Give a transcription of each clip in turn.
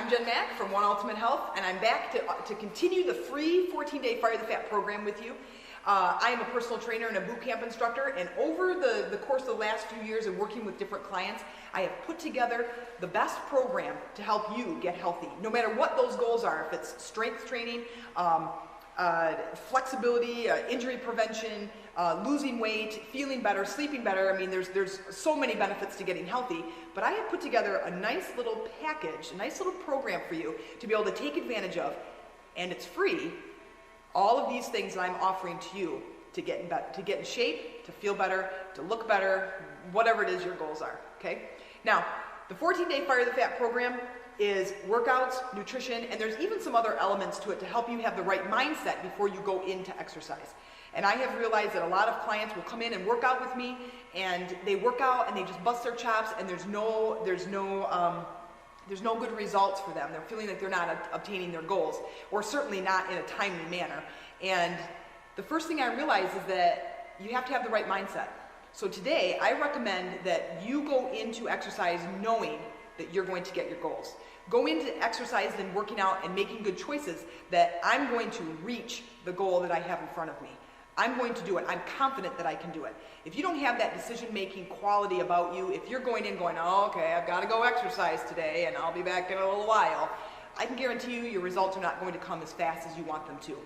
I'm Jen Mack from One Ultimate Health, and I'm back to continue the free 14-day Fire the Fat program with you. I am a personal trainer and a boot camp instructor, and over the course of the last few years of working with different clients, I have put together the best program to help you get healthy, no matter what those goals are. If it's strength training, flexibility, injury prevention, losing weight, feeling better, sleeping better. I mean, there's so many benefits to getting healthy, but I have put together a nice little package, a nice little program for you to be able to take advantage of, and it's free. All of these things that I'm offering to you to get in shape, to feel better, to look better, whatever it is your goals are, okay? Now, the 14-day Fire the Fat program is workouts, nutrition, and there's even some other elements to it to help you have the right mindset before you go into exercise. And I have realized that a lot of clients will come in and work out with me, and they work out and they just bust their chops, and there's no good results for them. They're feeling like they're not obtaining their goals, or certainly not in a timely manner. And the first thing I realized is that you have to have the right mindset. So today, I recommend that you go into exercise knowing that you're going to get your goals. Go into exercise and working out and making good choices that I'm going to reach the goal that I have in front of me. I'm going to do it. I'm confident that I can do it. If you don't have that decision-making quality about you, if you're going in going, oh, okay, I've got to go exercise today and I'll be back in a little while, I can guarantee you your results are not going to come as fast as you want them to.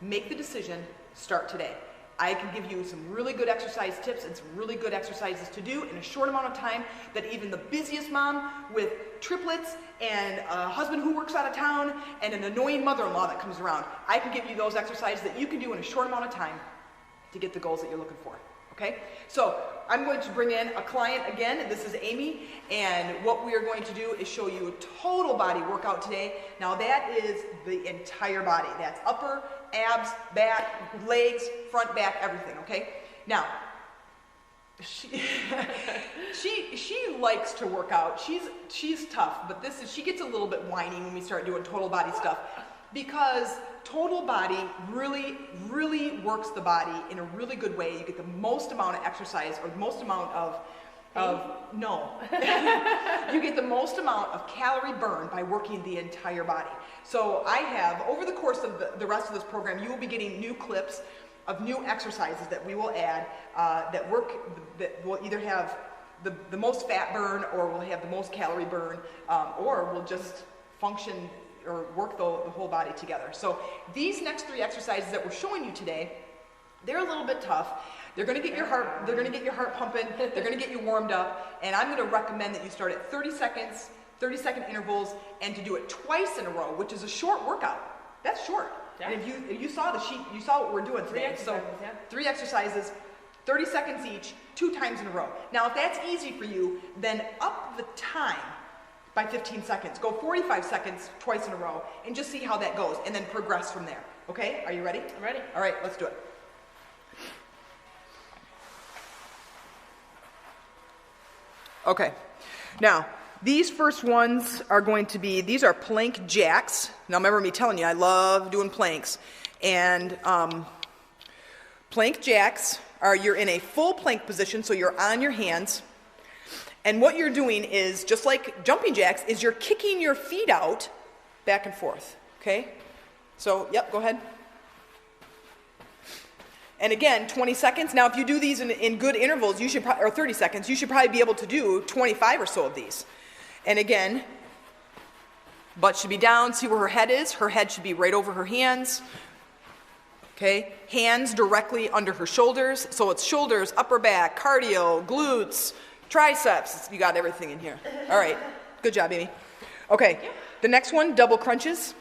Make the decision, start today. I can give you some really good exercise tips and some really good exercises to do in a short amount of time that even the busiest mom with triplets and a husband who works out of town and an annoying mother-in-law that comes around, I can give you those exercises that you can do in a short amount of time to get the goals that you're looking for, okay? So I'm going to bring in a client again. This is Amy, and what we are going to do is show you a total body workout today. Now that is the entire body. That's upper, abs, back, legs, front, back, everything, okay? Now, she likes to work out. She's tough, but she gets a little bit whiny when we start doing total body stuff, because total body really works the body in a really good way. You get the most amount of exercise, or the most amount you get the most amount of calorie burn by working the entire body. So I have, over the course of the rest of this program, you will be getting new clips of new exercises that we will add that will either have the most fat burn, or will have the most calorie burn, or will just function or work the whole body together. So these next 3 exercises that we're showing you today, they're a little bit tough. They're going to get your heart pumping. They're going to get you warmed up, and I'm going to recommend that you start at 30 seconds, 30-second intervals, and to do it twice in a row, which is a short workout. That's short. Yeah. And if you saw the sheet, you saw what we're doing today. So 3 exercises, 30 seconds each, 2 times in a row. Now, if that's easy for you, then up the time by 15 seconds. Go 45 seconds twice in a row, and just see how that goes, and then progress from there. Okay? Are you ready? I'm ready. All right, let's do it. Okay, now these first ones are going to be, these are plank jacks. Now remember me telling you, I love doing planks. And plank jacks are, you're in a full plank position, so you're on your hands. And what you're doing is, just like jumping jacks, is you're kicking your feet out back and forth, okay? So, yep, go ahead. And again, 20 seconds. Now, if you do these in good intervals, or 30 seconds, you should probably be able to do 25 or so of these. And again, butt should be down. See where her head is? Her head should be right over her hands. Okay? Hands directly under her shoulders. So it's shoulders, upper back, cardio, glutes, triceps. You got everything in here. All right. Good job, Amy. Okay. The next one, double crunches.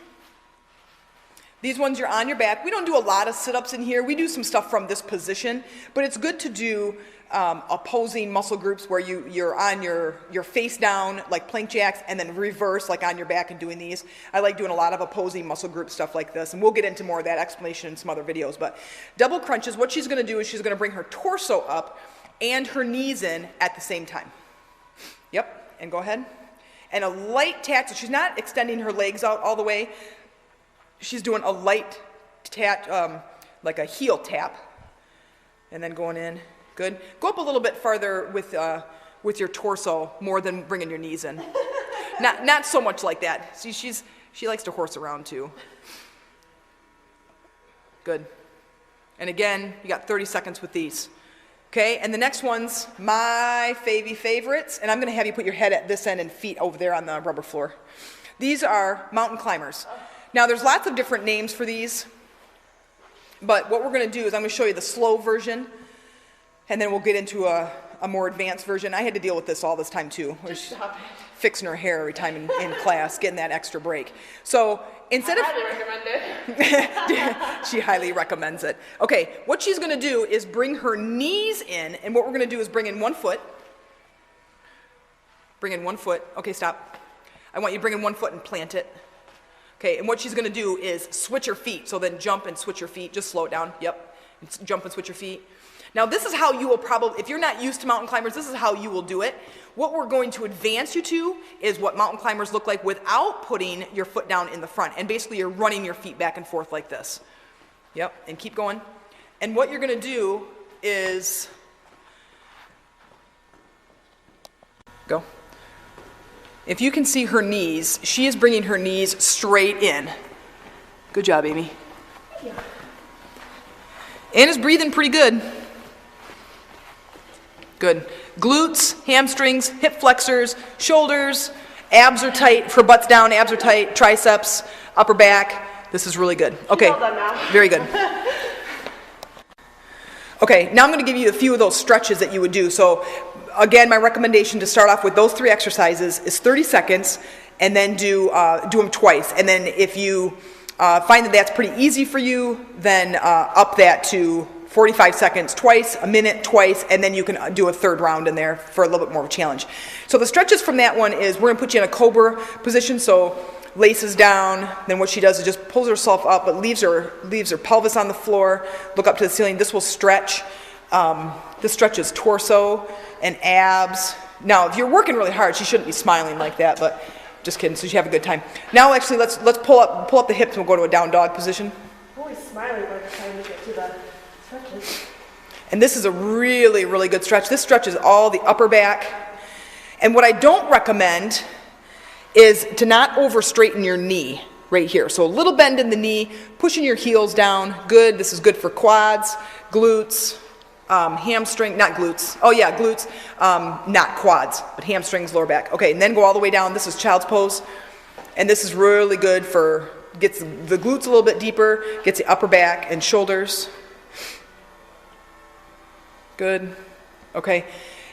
These ones you're on your back. We don't do a lot of sit-ups in here. We do some stuff from this position, but it's good to do opposing muscle groups where you're on your face down, like plank jacks, and then reverse, like on your back and doing these. I like doing a lot of opposing muscle group stuff like this, and we'll get into more of that explanation in some other videos. But double crunches, what she's going to do is she's going to bring her torso up and her knees in at the same time. Yep, and go ahead. And a light tap, so she's not extending her legs out all the way. She's doing a light tap, like a heel tap, and then going in. Good. Go up a little bit farther with your torso, more than bringing your knees in. Not so much like that. See, she likes to horse around too. Good. And again, you got 30 seconds with these. Okay, and the next one's my favorites, and I'm going to have you put your head at this end and feet over there on the rubber floor. These are mountain climbers. Now, there's lots of different names for these, but what we're going to do is I'm going to show you the slow version, and then we'll get into a more advanced version. I had to deal with this all this time too. Just stop it. Fixing her hair every time in class, getting that extra break. So instead of... I highly recommend it. She highly recommends it. Okay, what she's going to do is bring her knees in, and what we're going to do is bring in one foot. Bring in one foot. Okay, stop. I want you to bring in one foot and plant it. Okay, and what she's going to do is switch her feet. So then jump and switch your feet. Just slow it down. Yep. Jump and switch your feet. Now this is how you will probably, if you're not used to mountain climbers, this is how you will do it. What we're going to advance you to is what mountain climbers look like without putting your foot down in the front. And basically you're running your feet back and forth like this. Yep, and keep going. And what you're going to do is, go. If you can see her knees, she is bringing her knees straight in. Good job, Amy. Yeah. Anna's breathing pretty good. Good. Glutes, hamstrings, hip flexors, shoulders, abs are tight. For butts down, abs are tight. Triceps, upper back. This is really good. Okay. Well done now. Very good. Okay, now I'm going to give you a few of those stretches that you would do. So again, my recommendation to start off with those 3 exercises is 30 seconds and then do them twice. And then if you find that that's pretty easy for you, then up that to 45 seconds twice, a minute twice, and then you can do a third round in there for a little bit more of a challenge. So the stretches from that one is we're going to put you in a cobra position, so laces down, then what she does is just pulls herself up, but leaves her pelvis on the floor, look up to the ceiling. This will stretch. This stretches torso and abs. Now, if you're working really hard, she shouldn't be smiling like that, but just kidding, so you have a good time. Now, actually, let's pull up the hips and we'll go to a down dog position. I'm always smiling by the time we get to the stretches. And this is a really, really good stretch. This stretches all the upper back. And what I don't recommend is to not over straighten your knee right here. So a little bend in the knee, pushing your heels down. Good. This is good for quads, glutes, hamstring, not glutes. Oh yeah, glutes, not quads, but hamstrings, lower back. Okay, and then go all the way down. This is child's pose. And this is really good for, gets the glutes a little bit deeper, gets the upper back and shoulders. Good. Okay.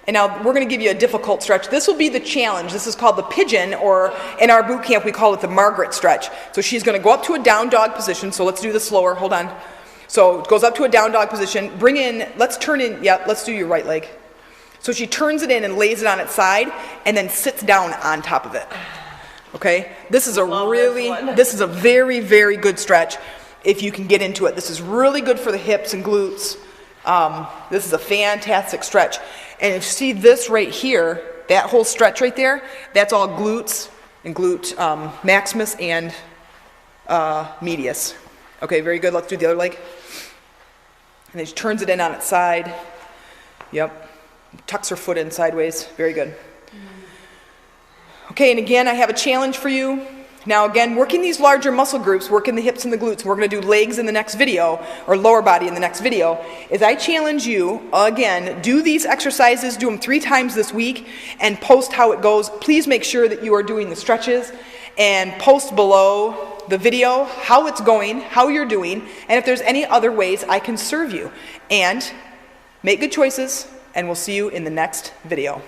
And now we're going to give you a difficult stretch. This will be the challenge. This is called the pigeon, or in our boot camp we call it the Margaret stretch. So she's going to go up to a down dog position. So let's do this slower. Hold on. So it goes up to a down dog position. Bring in, let's turn in, let's do your right leg. So she turns it in and lays it on its side and then sits down on top of it. Okay? This is a very, very good stretch if you can get into it. This is really good for the hips and glutes. This is a fantastic stretch. And if you see this right here, that whole stretch right there, that's all glutes and glute maximus and medius. Okay, very good. Let's do the other leg. And then she turns it in on its side. Yep. Tucks her foot in sideways. Very good. Okay, and again, I have a challenge for you. Now again, working these larger muscle groups, working the hips and the glutes, we're going to do legs in the next video, or lower body in the next video, is I challenge you, again, do these exercises, do them 3 times this week, and post how it goes. Please make sure that you are doing the stretches, and post below the video how it's going, how you're doing, and if there's any other ways I can serve you. And make good choices, and we'll see you in the next video.